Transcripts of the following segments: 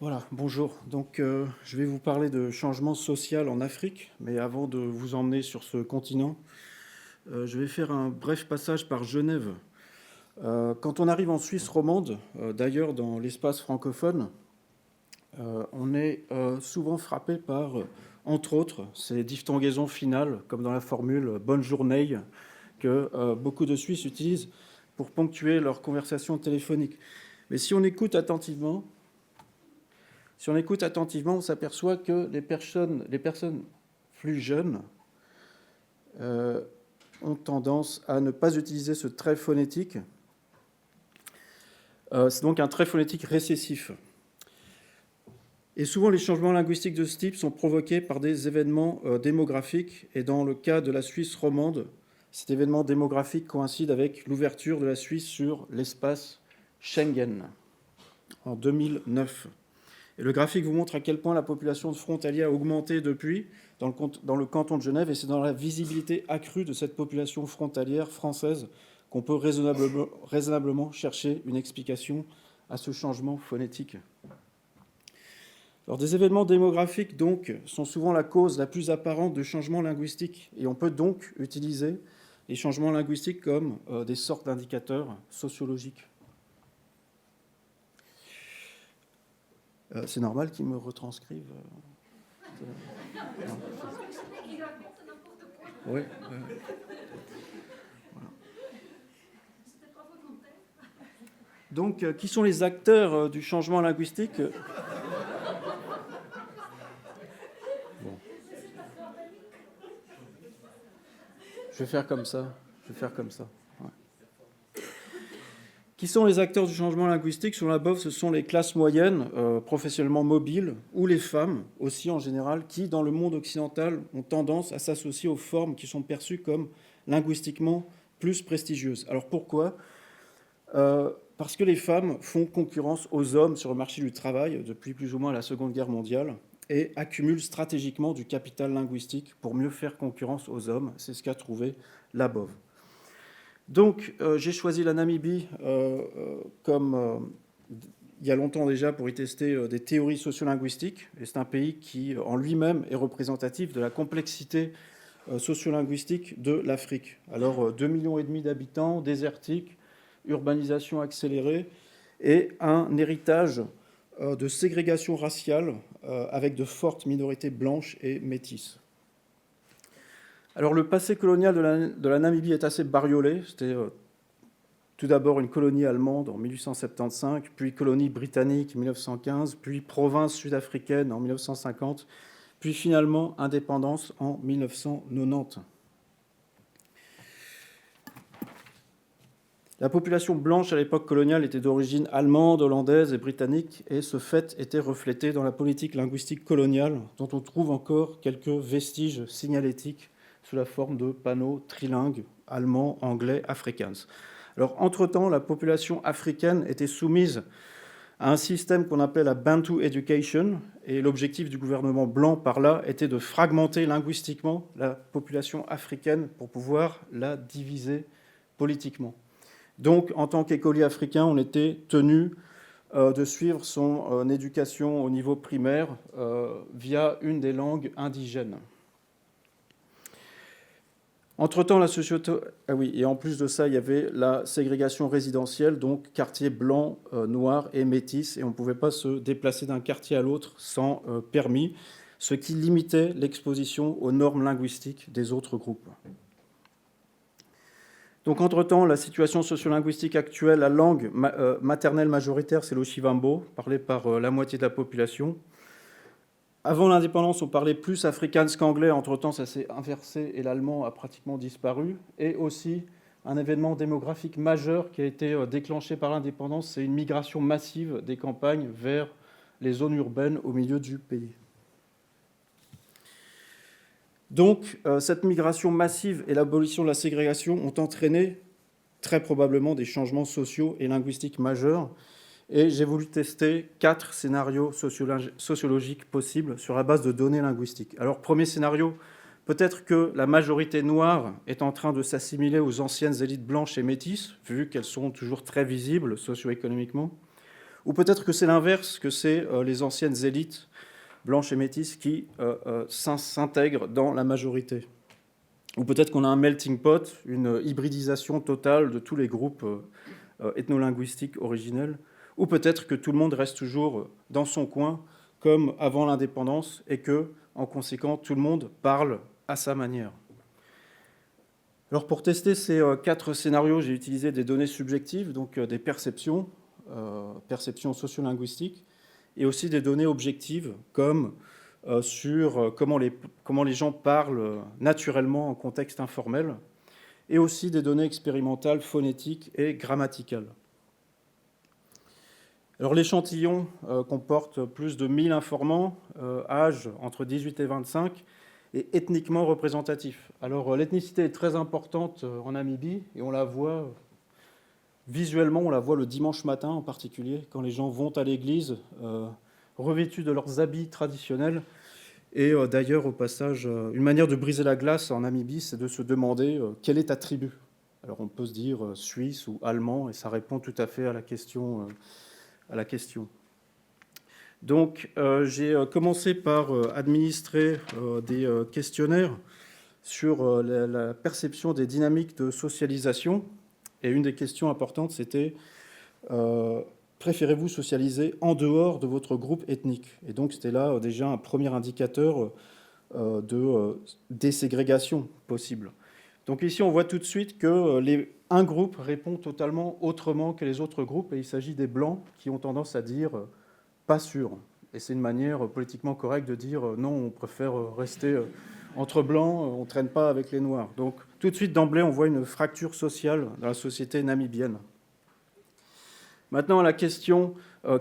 Voilà, bonjour. Donc, je vais vous parler de changement social en Afrique, mais avant de vous emmener sur ce continent, je vais faire un bref passage par Genève. Quand on arrive en Suisse romande, d'ailleurs dans l'espace francophone, on est souvent frappé par, entre autres, ces diphtongaisons finales, comme dans la formule bonne journée, que beaucoup de Suisses utilisent pour ponctuer leurs conversations téléphoniques. Mais si on écoute attentivement, on s'aperçoit que les personnes plus jeunes ont tendance à ne pas utiliser ce trait phonétique. C'est donc un trait phonétique récessif. Et souvent, les changements linguistiques de ce type sont provoqués par des événements démographiques. Et dans le cas de la Suisse romande, cet événement démographique coïncide avec l'ouverture de la Suisse sur l'espace Schengen en 2009. Et le graphique vous montre à quel point la population de frontaliers a augmenté depuis dans le canton de Genève, et c'est dans la visibilité accrue de cette population frontalière française qu'on peut raisonnablement chercher une explication à ce changement phonétique. Alors, des événements démographiques, donc, sont souvent la cause la plus apparente de changements linguistiques, et on peut donc utiliser les changements linguistiques comme des sortes d'indicateurs sociologiques. C'est normal qu'ils me retranscrivent. Oui. Voilà. Donc, qui sont les acteurs du changement linguistique ? Bon. Je vais faire comme ça. Ouais. Qui sont les acteurs du changement linguistique ? Selon la BOV, ce sont les classes moyennes, professionnellement mobiles, ou les femmes aussi en général, qui, dans le monde occidental, ont tendance à s'associer aux formes qui sont perçues comme linguistiquement plus prestigieuses. Alors pourquoi ? Parce que les femmes font concurrence aux hommes sur le marché du travail depuis plus ou moins la Seconde Guerre mondiale et accumulent stratégiquement du capital linguistique pour mieux faire concurrence aux hommes. C'est ce qu'a trouvé la BOV. Donc, j'ai choisi la Namibie comme il y a longtemps déjà pour y tester des théories sociolinguistiques. Et c'est un pays qui, en lui-même, est représentatif de la complexité sociolinguistique de l'Afrique. Alors, 2,5 millions d'habitants, désertique, urbanisation accélérée et un héritage de ségrégation raciale avec de fortes minorités blanches et métisses. Alors, le passé colonial de la Namibie est assez bariolé. C'était tout d'abord une colonie allemande en 1875, puis colonie britannique en 1915, puis province sud-africaine en 1950, puis finalement indépendance en 1990. La population blanche à l'époque coloniale était d'origine allemande, hollandaise et britannique, et ce fait était reflété dans la politique linguistique coloniale, dont on trouve encore quelques vestiges signalétiques sous la forme de panneaux trilingues, allemand, anglais, afrikaans. Alors, entre-temps, la population africaine était soumise à un système qu'on appelait la Bantu Education, et l'objectif du gouvernement blanc par là était de fragmenter linguistiquement la population africaine pour pouvoir la diviser politiquement. Donc, en tant qu'écolier africain, on était tenu de suivre son éducation au niveau primaire via une des langues indigènes. Entre-temps, la société... Ah oui, et en plus de ça, il y avait la ségrégation résidentielle, donc quartier blanc, noir et métis, et on ne pouvait pas se déplacer d'un quartier à l'autre sans permis, ce qui limitait l'exposition aux normes linguistiques des autres groupes. Donc, entre-temps, la situation sociolinguistique actuelle, la langue maternelle majoritaire, c'est l'Oshivambo, parlée par la moitié de la population. Avant l'indépendance, on parlait plus afrikaans qu'anglais. Entre-temps, ça s'est inversé et l'allemand a pratiquement disparu. Et aussi, un événement démographique majeur qui a été déclenché par l'indépendance, c'est une migration massive des campagnes vers les zones urbaines au milieu du pays. Donc, cette migration massive et l'abolition de la ségrégation ont entraîné très probablement des changements sociaux et linguistiques majeurs. Et j'ai voulu tester 4 scénarios sociologiques possibles sur la base de données linguistiques. Alors, premier scénario, peut-être que la majorité noire est en train de s'assimiler aux anciennes élites blanches et métisses, vu qu'elles sont toujours très visibles socio-économiquement. Ou peut-être que c'est l'inverse, que c'est les anciennes élites blanches et métisses qui s'intègrent dans la majorité. Ou peut-être qu'on a un melting pot, une hybridisation totale de tous les groupes ethnolinguistiques originels. Ou peut-être que tout le monde reste toujours dans son coin, comme avant l'indépendance, et que, en conséquent, tout le monde parle à sa manière. Alors pour tester ces 4 scénarios, j'ai utilisé des données subjectives, donc des perceptions sociolinguistiques, et aussi des données objectives, comme sur comment les gens parlent naturellement en contexte informel, et aussi des données expérimentales phonétiques et grammaticales. Alors l'échantillon comporte plus de 1000 informans, âge entre 18 et 25, et ethniquement représentatif. Alors l'ethnicité est très importante en Namibie, et on la voit visuellement, on la voit le dimanche matin en particulier, quand les gens vont à l'église revêtus de leurs habits traditionnels. Et d'ailleurs, au passage, une manière de briser la glace en Namibie, c'est de se demander quelle est ta tribu. Alors on peut se dire suisse ou allemand, et ça répond tout à fait à la question. Donc j'ai commencé par administrer des questionnaires sur la perception des dynamiques de socialisation. Et une des questions importantes, c'était préférez-vous socialiser en dehors de votre groupe ethnique? Et donc c'était là déjà un premier indicateur de déségrégation possible. Donc ici, on voit tout de suite que un groupe répond totalement autrement que les autres groupes, et il s'agit des Blancs qui ont tendance à dire pas sûr. Et c'est une manière politiquement correcte de dire non, on préfère rester entre Blancs, on ne traîne pas avec les Noirs. Donc tout de suite, d'emblée, on voit une fracture sociale dans la société namibienne. Maintenant, à la question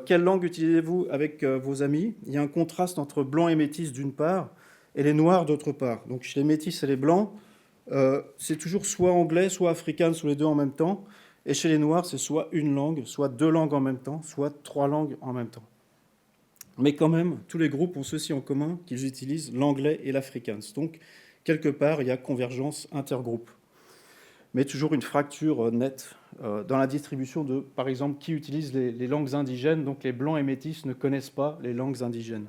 quelle langue utilisez-vous avec vos amis? Il y a un contraste entre Blancs et Métis d'une part, et les Noirs d'autre part. Donc chez les Métis et les Blancs, c'est toujours soit anglais, soit afrikaans, ou les deux en même temps. Et chez les Noirs, c'est soit une langue, soit 2 langues en même temps, soit 3 langues en même temps. Mais quand même, tous les groupes ont ceci en commun, qu'ils utilisent l'anglais et l'afrikaans. Donc, quelque part, il y a convergence intergroupe. Mais toujours une fracture nette dans la distribution de, par exemple, qui utilise les langues indigènes. Donc les Blancs et Métis ne connaissent pas les langues indigènes.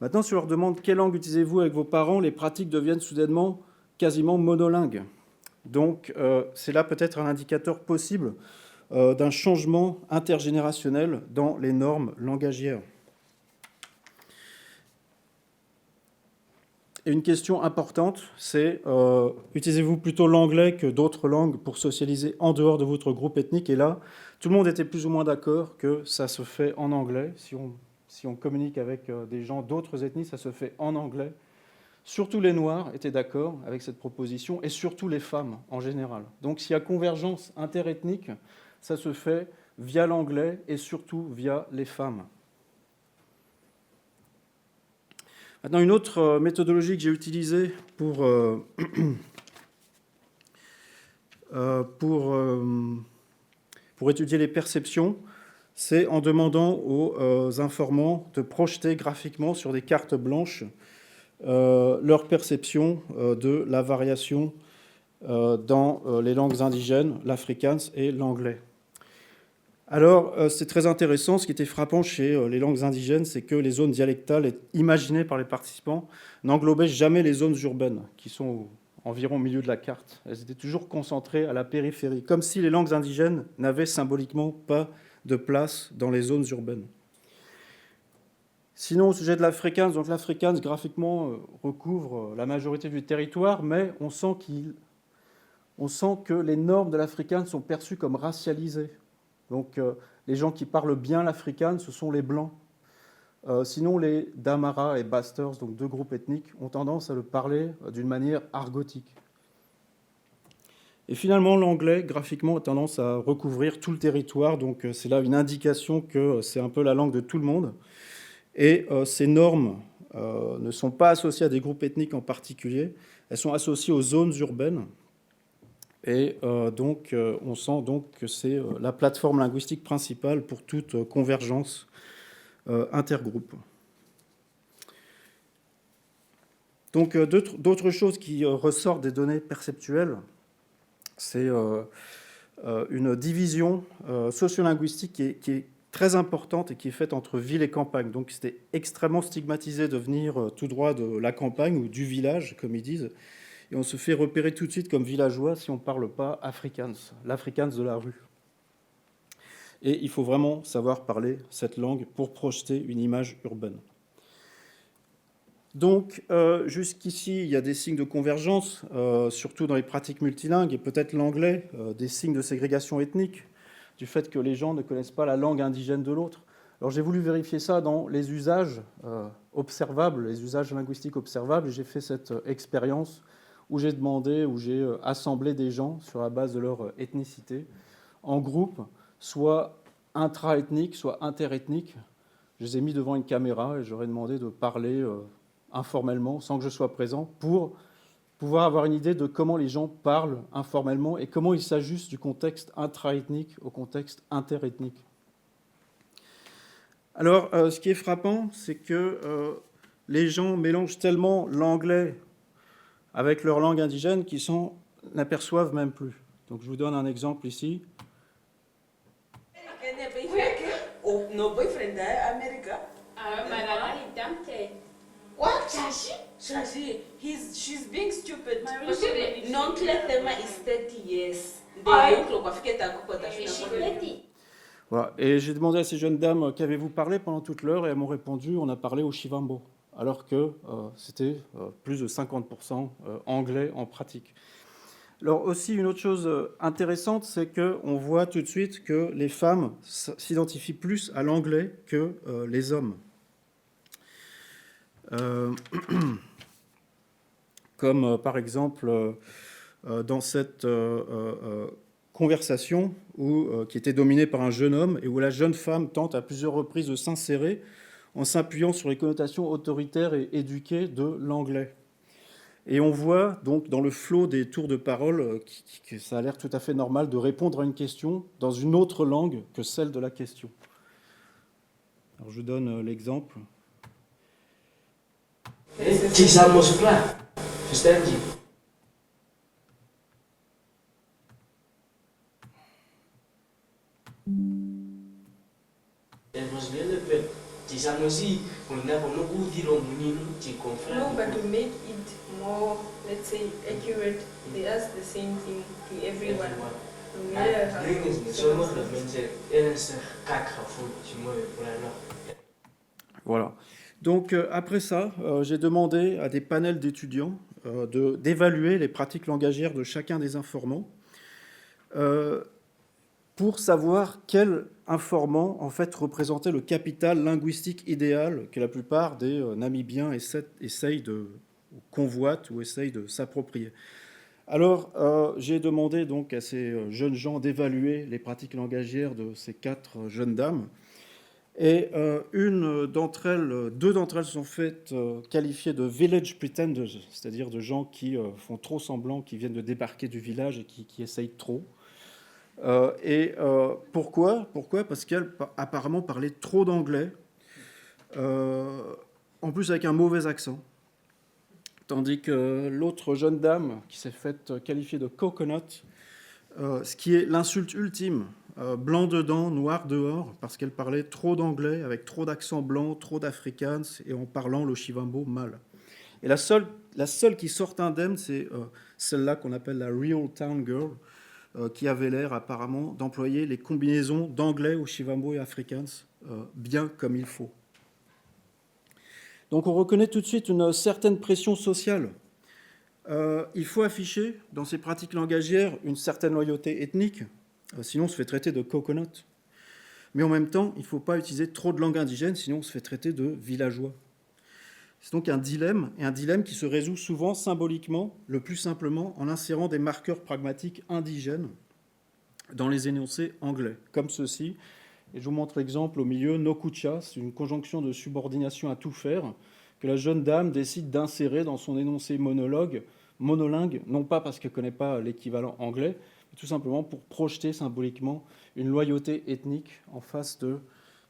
Maintenant, si on leur demande quelle langue utilisez-vous avec vos parents, les pratiques deviennent soudainement quasiment monolingues. Donc c'est là peut-être un indicateur possible d'un changement intergénérationnel dans les normes langagières. Et une question importante, c'est utilisez-vous plutôt l'anglais que d'autres langues pour socialiser en dehors de votre groupe ethnique? Et là, tout le monde était plus ou moins d'accord que ça se fait en anglais. Si on communique avec des gens d'autres ethnies, ça se fait en anglais. Surtout les Noirs étaient d'accord avec cette proposition, et surtout les femmes en général. Donc s'il y a convergence interethnique, ça se fait via l'anglais et surtout via les femmes. Maintenant, une autre méthodologie que j'ai utilisée pour étudier les perceptions, c'est en demandant aux informans de projeter graphiquement sur des cartes blanches leur perception de la variation dans les langues indigènes, l'afrikaans et l'anglais. Alors, c'est très intéressant. Ce qui était frappant chez les langues indigènes, c'est que les zones dialectales imaginées par les participants n'englobaient jamais les zones urbaines, qui sont environ au milieu de la carte. Elles étaient toujours concentrées à la périphérie, comme si les langues indigènes n'avaient symboliquement pas de place dans les zones urbaines. Sinon, au sujet de l'afrikaans, donc l'afrikaans, graphiquement, recouvre la majorité du territoire, mais on sent que les normes de l'afrikaans sont perçues comme racialisées. Donc les gens qui parlent bien l'afrikaans, ce sont les Blancs. Sinon, les Damara et Basters, donc 2 groupes ethniques, ont tendance à le parler d'une manière argotique. Et finalement, l'anglais, graphiquement, a tendance à recouvrir tout le territoire. Donc c'est là une indication que c'est un peu la langue de tout le monde. Et ces normes ne sont pas associées à des groupes ethniques en particulier. Elles sont associées aux zones urbaines. Et donc, on sent donc que c'est la plateforme linguistique principale pour toute convergence intergroupe. Donc, d'autres choses qui ressortent des données perceptuelles, c'est une division sociolinguistique qui est très importante et qui est faite entre ville et campagne. Donc c'était extrêmement stigmatisé de venir tout droit de la campagne ou du village, comme ils disent. Et on se fait repérer tout de suite comme villageois si on ne parle pas afrikaans, l'afrikaans de la rue. Et il faut vraiment savoir parler cette langue pour projeter une image urbaine. Donc, jusqu'ici, il y a des signes de convergence, surtout dans les pratiques multilingues, et peut-être l'anglais, des signes de ségrégation ethnique, du fait que les gens ne connaissent pas la langue indigène de l'autre. Alors, j'ai voulu vérifier ça dans les usages observables, les usages linguistiques observables, et j'ai fait cette expérience où j'ai demandé, où j'ai assemblé des gens sur la base de leur ethnicité, en groupe, soit intra-ethnique, soit interethnique. Je les ai mis devant une caméra et j'aurais demandé de parler informellement, sans que je sois présent, pour pouvoir avoir une idée de comment les gens parlent informellement et comment ils s'ajustent du contexte intra-ethnique au contexte interethnique. Alors, ce qui est frappant, c'est que les gens mélangent tellement l'anglais avec leur langue indigène qu'ils n'aperçoivent même plus. Donc, je vous donne un exemple ici. No boyfriend America. What? Shashi, she's being stupid. Non Thema is 30 years. Voilà. Et j'ai demandé à ces jeunes dames qu'avez-vous parlé pendant toute l'heure et elles m'ont répondu on a parlé au Shivambo, alors que c'était plus de 50% anglais en pratique. Alors aussi, une autre chose intéressante, c'est qu'on voit tout de suite que les femmes s'identifient plus à l'anglais que les hommes. Comme par exemple dans cette conversation qui était dominée par un jeune homme et où la jeune femme tente à plusieurs reprises de s'insérer en s'appuyant sur les connotations autoritaires et éduquées de l'anglais. Et on voit donc dans le flot des tours de parole que ça a l'air tout à fait normal de répondre à une question dans une autre langue que celle de la question. Alors je donne l'exemple. No, but to make it more, let's say, accurate, they ask the same thing to everyone. Voilà. Donc après ça, j'ai demandé à des panels d'étudiants d'évaluer les pratiques langagières de chacun des informans pour savoir quel informant en fait représentait le capital linguistique idéal que la plupart des Namibiens essayent de convoitent ou essayent de s'approprier. Alors, j'ai demandé donc à ces jeunes gens d'évaluer les pratiques langagières de ces 4 jeunes dames. Et deux d'entre elles sont faites qualifiées de village pretenders, c'est-à-dire de gens qui font trop semblant, qui viennent de débarquer du village et qui essayent trop. Pourquoi ? Parce qu'elles apparemment parlaient trop d'anglais, en plus avec un mauvais accent. Tandis que l'autre jeune dame qui s'est faite qualifier de coconut, ce qui est l'insulte ultime, blanc dedans, noir dehors, parce qu'elle parlait trop d'anglais, avec trop d'accent blanc, trop d'afrikaans, et en parlant le Shivambo mal. Et la seule qui sort indemne, c'est celle-là qu'on appelle la Real Town Girl, qui avait l'air apparemment d'employer les combinaisons d'anglais au Shivambo et afrikaans bien comme il faut. Donc on reconnaît tout de suite une certaine pression sociale. Il faut afficher dans ces pratiques langagières une certaine loyauté ethnique, sinon on se fait traiter de coconut. Mais en même temps, il ne faut pas utiliser trop de langue indigène, sinon on se fait traiter de villageois. C'est donc un dilemme, et un dilemme qui se résout souvent symboliquement, le plus simplement, en insérant des marqueurs pragmatiques indigènes dans les énoncés anglais, comme ceci. Et je vous montre l'exemple au milieu, Nokucha, c'est une conjonction de subordination à tout faire, que la jeune dame décide d'insérer dans son énoncé monolingue, non pas parce qu'elle ne connaît pas l'équivalent anglais, mais tout simplement pour projeter symboliquement une loyauté ethnique en face de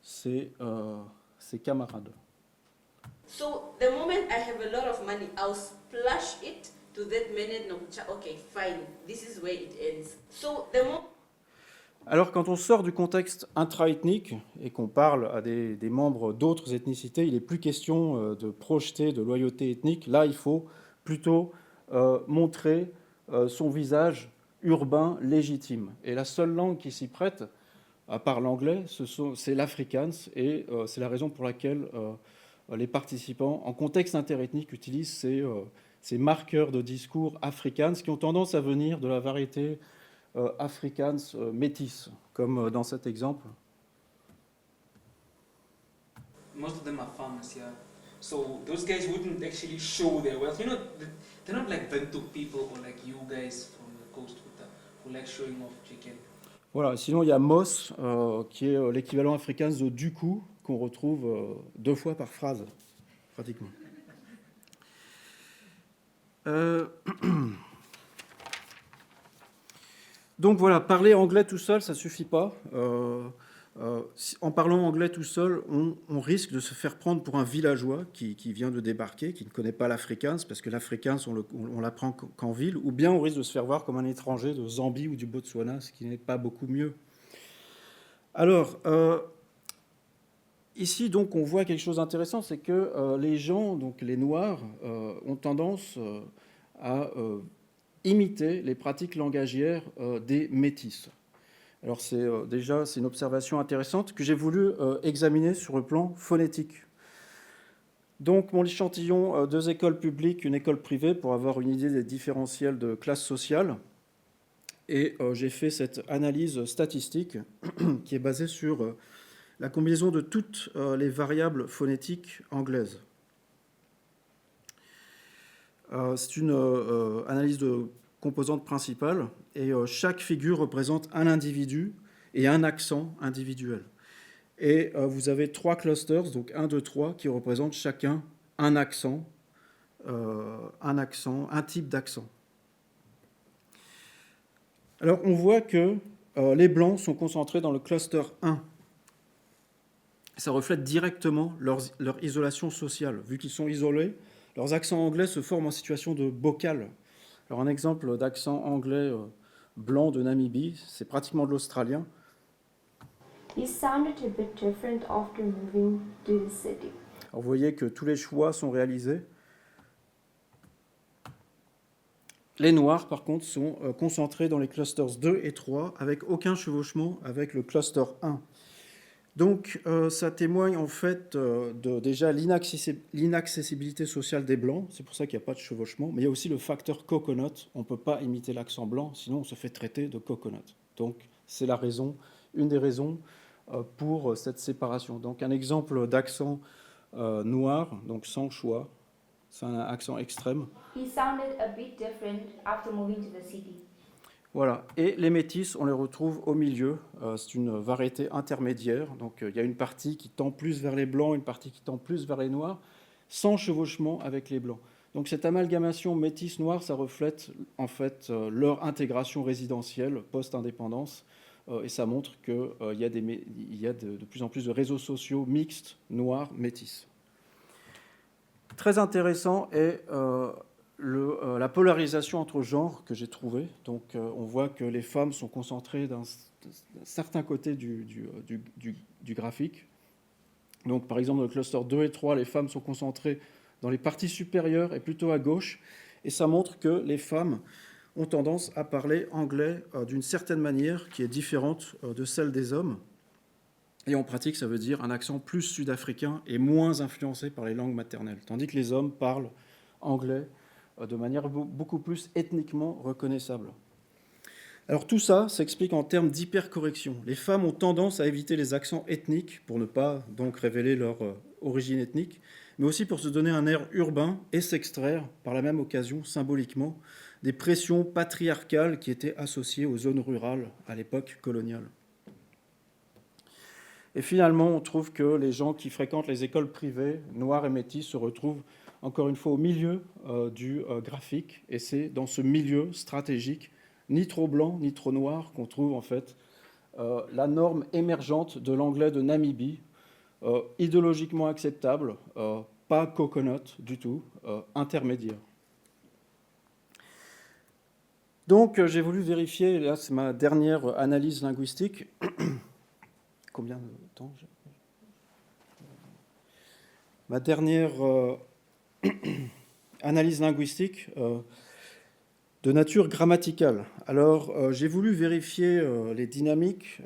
ses camarades. So the moment I have a lot of money, I'll splash it to that minute. Okay, fine. This is where it ends. So the moment. Alors, quand on sort du contexte intra-ethnique et qu'on parle à des membres d'autres ethnicités, il n'est plus question de projeter de loyauté ethnique. Là, il faut plutôt montrer son visage urbain légitime. Et la seule langue qui s'y prête, à part l'anglais, c'est l'afrikaans, et c'est la raison pour laquelle les participants, en contexte interethnique, utilisent ces marqueurs de discours afrikaans qui ont tendance à venir de la variété afrikaans métis, comme dans cet exemple. Most of them are farmers, yeah. So those guys wouldn't actually show their wealth. You know, they're not like Bantu people or like you guys from the coast who like showing off chicken. Voilà, sinon il y a Mos, qui est l'équivalent africain de du coup, qu'on retrouve 2 fois par phrase, pratiquement. Donc voilà, parler anglais tout seul, ça ne suffit pas. En parlant anglais tout seul, on risque de se faire prendre pour un villageois qui vient de débarquer, qui ne connaît pas l'afrikaans, parce que l'afrikaans, on l'apprend qu'en ville, ou bien on risque de se faire voir comme un étranger de Zambie ou du Botswana, ce qui n'est pas beaucoup mieux. Alors, ici, donc, on voit quelque chose d'intéressant, c'est que les gens, donc les Noirs, ont tendance à imiter les pratiques langagières des métis. Alors c'est une observation intéressante que j'ai voulu examiner sur le plan phonétique. Donc mon échantillon, 2 écoles publiques, une école privée, pour avoir une idée des différentiels de classe sociale. Et j'ai fait cette analyse statistique qui est basée sur la combinaison de toutes les variables phonétiques anglaises. C'est une analyse de composantes principales, et chaque figure représente un individu et un accent individuel. Et vous avez 3 clusters, donc 1, 2, 3, qui représentent chacun un accent, un type d'accent. Alors on voit que les Blancs sont concentrés dans le cluster 1. Ça reflète directement leur isolation sociale. Vu qu'ils sont isolés, leurs accents anglais se forment en situation de bocal. Alors un exemple d'accent anglais blanc de Namibie, c'est pratiquement de l'australien. He sounded a bit different after moving to the city. Alors vous voyez que tous les choix sont réalisés. Les Noirs, par contre, sont concentrés dans les clusters 2 et 3, avec aucun chevauchement avec le cluster 1. Donc, ça témoigne en fait de déjà l'inaccessibilité sociale des Blancs. C'est pour ça qu'il n'y a pas de chevauchement. Mais il y a aussi le facteur coconut. On ne peut pas imiter l'accent blanc, sinon on se fait traiter de coconut. Donc, c'est une des raisons pour cette séparation. Donc, un exemple d'accent noir, donc sans choix. C'est un accent extrême. He sounded a bit different after moving to the city. Voilà. Et les métis, on les retrouve au milieu. C'est une variété intermédiaire. Donc, il y a une partie qui tend plus vers les blancs, une partie qui tend plus vers les noirs, sans chevauchement avec les blancs. Donc, cette amalgamation métis-noir, ça reflète en fait leur intégration résidentielle post-indépendance. Et ça montre qu'il y a de plus en plus de réseaux sociaux mixtes, noirs, métis. Très intéressant est la polarisation entre genres que j'ai trouvée. Donc, on voit que les femmes sont concentrées d'un certain côté du graphique. Donc, par exemple, dans le cluster 2 et 3, les femmes sont concentrées dans les parties supérieures et plutôt à gauche. Et ça montre que les femmes ont tendance à parler anglais d'une certaine manière qui est différente de celle des hommes. Et en pratique, ça veut dire un accent plus sud-africain et moins influencé par les langues maternelles. Tandis que les hommes parlent anglais de manière beaucoup plus ethniquement reconnaissable. Alors tout ça s'explique en termes d'hypercorrection. Les femmes ont tendance à éviter les accents ethniques pour ne pas donc révéler leur origine ethnique, mais aussi pour se donner un air urbain et s'extraire, par la même occasion, symboliquement, des pressions patriarcales qui étaient associées aux zones rurales à l'époque coloniale. Et finalement, on trouve que les gens qui fréquentent les écoles privées, noirs et métis, se retrouvent encore une fois au milieu du graphique. Et c'est dans ce milieu stratégique, ni trop blanc, ni trop noir, qu'on trouve en fait la norme émergente de l'anglais de Namibie, idéologiquement acceptable, pas coconut du tout, intermédiaire. Donc, j'ai voulu vérifier, là c'est ma dernière analyse linguistique. Combien de temps Ma dernière analyse linguistique de nature grammaticale. Alors, j'ai voulu vérifier les dynamiques,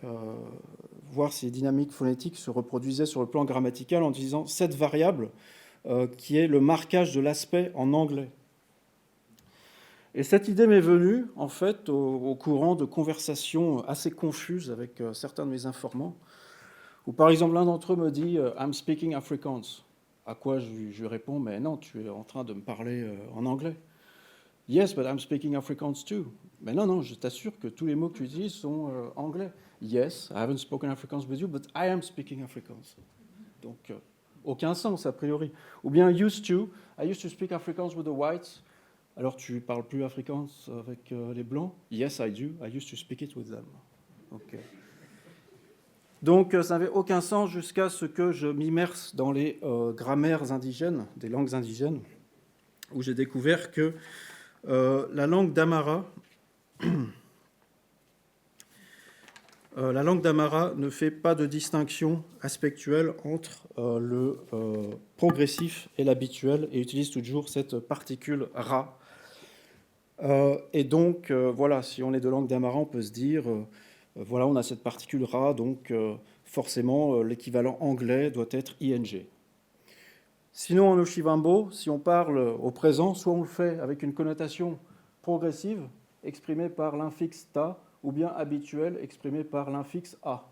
voir si les dynamiques phonétiques se reproduisaient sur le plan grammatical en utilisant cette variable qui est le marquage de l'aspect en anglais. Et cette idée m'est venue, en fait, au courant de conversations assez confuses avec certains de mes informants, où, par exemple, l'un d'entre eux me dit « I'm speaking Afrikaans ». À quoi je lui réponds « Mais non, tu es en train de me parler en anglais ». « Yes, but I'm speaking Afrikaans too ». « Mais non, non, je t'assure que tous les mots que tu utilises sont anglais. »« Yes, I haven't spoken Afrikaans with you, but I am speaking Afrikaans ». Donc, aucun sens, a priori. Ou bien « used to »,« I used to speak Afrikaans with the whites ». Alors, tu parles plus Afrikaans avec les Blancs? Yes, I do. I used to speak it with them. Donc, ça n'avait aucun sens jusqu'à ce que je m'immerse dans les grammaires indigènes, des langues indigènes, où j'ai découvert que la langue d'Amara ne fait pas de distinction aspectuelle entre le progressif et l'habituel et utilise toujours cette particule ra. Et donc, voilà, si on est de langue d'Amara, on peut se dire, voilà, on a cette particule ra, donc forcément, l'équivalent anglais doit être ing. Sinon, en Oshivambo, si on parle au présent, soit on le fait avec une connotation progressive, exprimée par l'infixe ta, ou bien habituelle, exprimée par l'infixe a.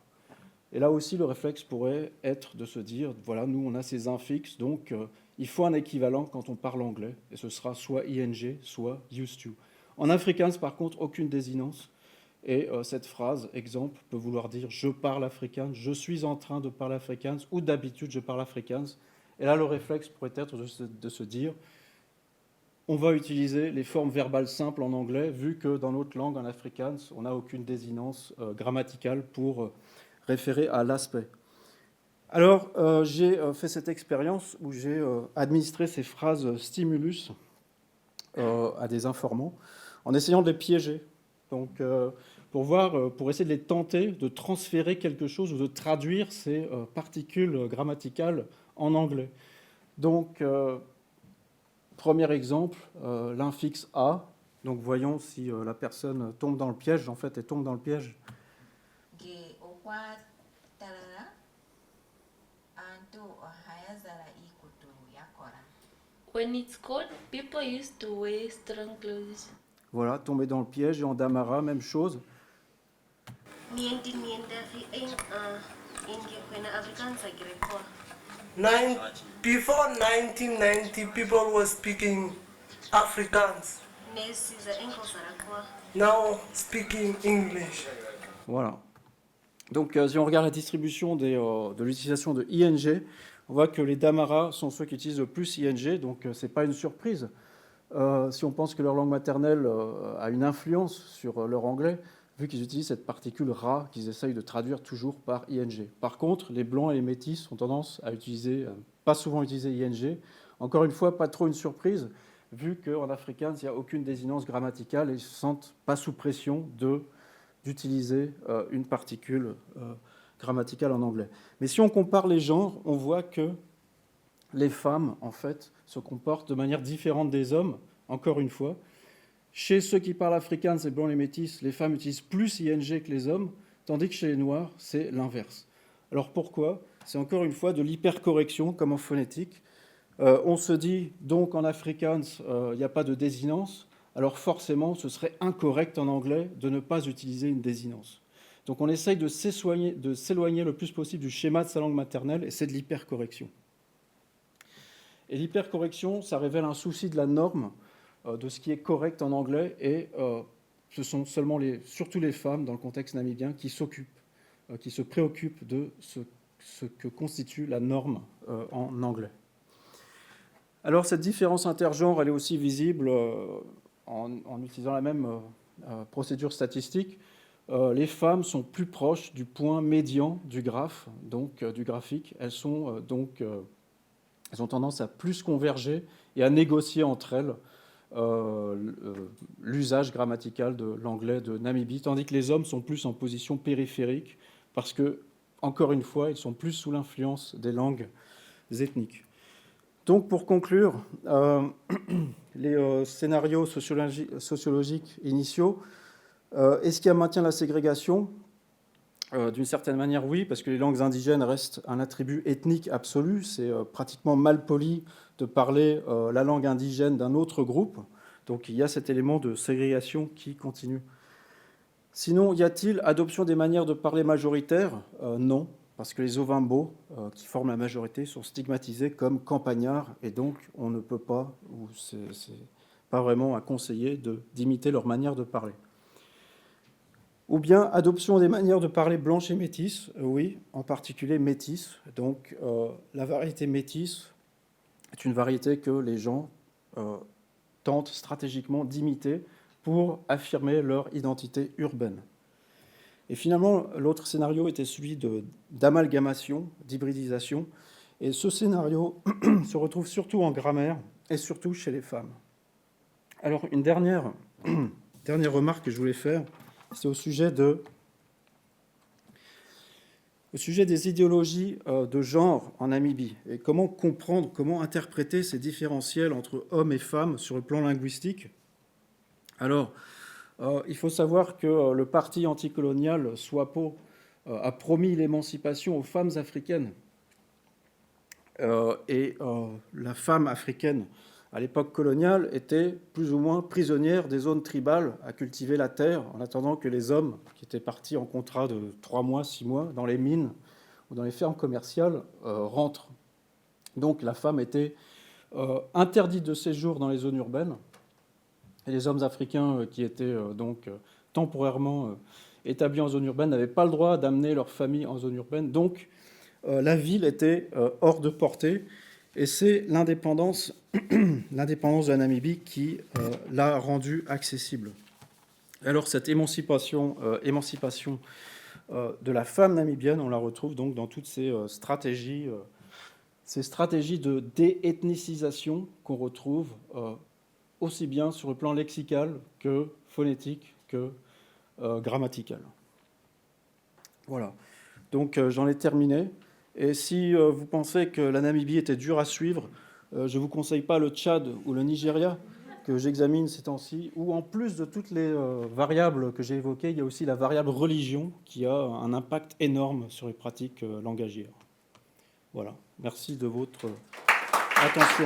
Et là aussi, le réflexe pourrait être de se dire, voilà, nous, on a ces infixes, donc il faut un équivalent quand on parle anglais, et ce sera soit ing, soit used to. En afrikaans, par contre, aucune désinence, et cette phrase, exemple, peut vouloir dire « je parle afrikaans »,« je suis en train de parler afrikaans » ou « d'habitude, je parle afrikaans ». Et là, le réflexe pourrait être de se dire on va utiliser les formes verbales simples en anglais, vu que dans notre langue, en afrikaans, on n'a aucune désinence grammaticale pour référer à l'aspect. Alors, j'ai fait cette expérience où j'ai administré ces phrases stimulus à des informants en essayant de les piéger. Donc, pour essayer de les tenter de transférer quelque chose ou de traduire ces particules grammaticales en anglais. Donc, premier exemple, l'infixe a. Donc, voyons si la personne tombe dans le piège. En fait, elle tombe dans le piège. When it's cold, people used to wear strong clothes. Voilà, tomber dans le piège. Et en Damara, même chose. Before 1990, people were speaking Afrikaans. Now speaking English. Voilà. Donc, si on regarde la distribution de l'utilisation de ing, on voit que les Damara sont ceux qui utilisent le plus ing, donc ce n'est pas une surprise. Si on pense que leur langue maternelle a une influence sur leur anglais, vu qu'ils utilisent cette particule ra qu'ils essayent de traduire toujours par ing. Par contre, les blancs et les métis ont tendance à utiliser, pas souvent utiliser ing. Encore une fois, pas trop une surprise, vu qu'en afrikaans, il n'y a aucune désinence grammaticale et ils ne se sentent pas sous pression d'utiliser une particule grammaticale en anglais. Mais si on compare les genres, on voit que les femmes, en fait, se comportent de manière différente des hommes, encore une fois. Chez ceux qui parlent afrikaans, les blancs et les métis, les femmes utilisent plus ing que les hommes, tandis que chez les noirs, c'est l'inverse. Alors pourquoi? C'est encore une fois de l'hypercorrection, comme en phonétique. On se dit, donc en afrikaans, il n'y a pas de désinence, alors forcément, ce serait incorrect en anglais de ne pas utiliser une désinence. Donc on essaye de s'éloigner le plus possible du schéma de sa langue maternelle, et c'est de l'hypercorrection. Et l'hypercorrection, ça révèle un souci de la norme, de ce qui est correct en anglais, et ce sont surtout les femmes, dans le contexte namibien, qui se préoccupent de ce que constitue la norme en anglais. Alors cette différence intergenre, elle est aussi visible en utilisant la même procédure statistique. Les femmes sont plus proches du point médian du graphe, donc du graphique. Elles ont tendance à plus converger et à négocier entre elles l'usage grammatical de l'anglais de Namibie, tandis que les hommes sont plus en position périphérique parce que, encore une fois, ils sont plus sous l'influence des langues ethniques. Donc, pour conclure, les scénarios sociologiques initiaux, est-ce qu'il y a maintien de la ségrégation ? D'une certaine manière, oui, parce que les langues indigènes restent un attribut ethnique absolu. C'est pratiquement mal poli de parler la langue indigène d'un autre groupe. Donc il y a cet élément de ségrégation qui continue. Sinon, y a-t-il adoption des manières de parler majoritaires ? Non, parce que les Ovimbo, qui forment la majorité, sont stigmatisés comme campagnards, et donc on ne peut pas, ou c'est pas vraiment à conseiller, d'imiter leur manière de parler. Ou bien adoption des manières de parler blanches et métisses, oui, en particulier métisses. Donc la variété métisse est une variété que les gens tentent stratégiquement d'imiter pour affirmer leur identité urbaine. Et finalement, l'autre scénario était celui d'amalgamation, d'hybridisation. Et ce scénario se retrouve surtout en grammaire et surtout chez les femmes. Alors, une dernière remarque que je voulais faire, c'est au sujet des idéologies de genre en Namibie et comment comprendre, comment interpréter ces différentiels entre hommes et femmes sur le plan linguistique. Alors, il faut savoir que le parti anticolonial SWAPO a promis l'émancipation aux femmes africaines. La femme africaine, à l'époque coloniale, était plus ou moins prisonnière des zones tribales à cultiver la terre, en attendant que les hommes, qui étaient partis en contrat de 3 mois, 6 mois, dans les mines ou dans les fermes commerciales, rentrent. Donc la femme était interdite de séjour dans les zones urbaines, et les hommes africains qui étaient donc temporairement établis en zone urbaine n'avaient pas le droit d'amener leur famille en zone urbaine. Donc la ville était hors de portée. Et c'est l'indépendance de la Namibie qui l'a rendue accessible. Alors cette émancipation de la femme namibienne, on la retrouve donc dans toutes ces stratégies de déethnicisation qu'on retrouve aussi bien sur le plan lexical que phonétique que grammatical. Voilà. Donc j'en ai terminé. Et si vous pensez que la Namibie était dure à suivre, je ne vous conseille pas le Tchad ou le Nigeria, que j'examine ces temps-ci, où en plus de toutes les variables que j'ai évoquées, il y a aussi la variable religion qui a un impact énorme sur les pratiques langagières. Voilà. Merci de votre attention.